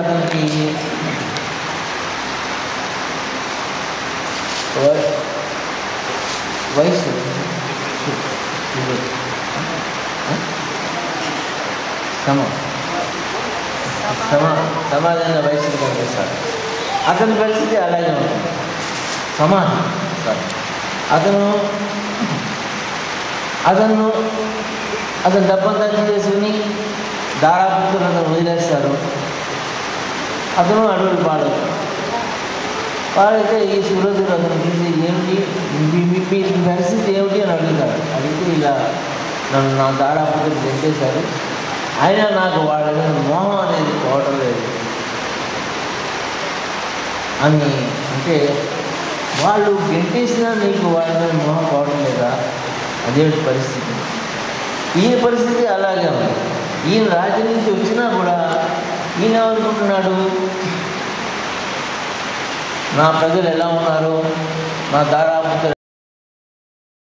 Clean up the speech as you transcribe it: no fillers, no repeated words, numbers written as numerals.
అతనికి వయసు సమాజంలో వయసుకు కనిపిస్తాడు. అతని పరిస్థితి అలాగే ఉంటుంది. సమాధి అతను డబ్బంతా చేసుకుని దారాపుత్రులు అతను వదిలేస్తారు. అతను అడవులు పాడైతే ఈ సురజుడు అతను చూసి ఏమిటి మీ పరిస్థితి ఏమిటి అని అడుగుతాడు. అడిగితే ఇలా నన్ను నా దారాపుత్రులు తెచ్చేశారు, అయినా నాకు వాళ్ళ మీద మోహం అనేది పోవటం లేదు అని అంటే, వాళ్ళు గెంటేసినా నీకు వాళ్ళ మీద మోహం పోవడం లేదా? అదేమిటి పరిస్థితి? ఈయన పరిస్థితి అలాగే ఉంది. ఈయన రాజ్యం నుంచి వచ్చినా కూడా ఈయన ఏమనుకుంటున్నాడు, నా ప్రజలు ఎలా ఉన్నారు, నా దారాపుత్రులు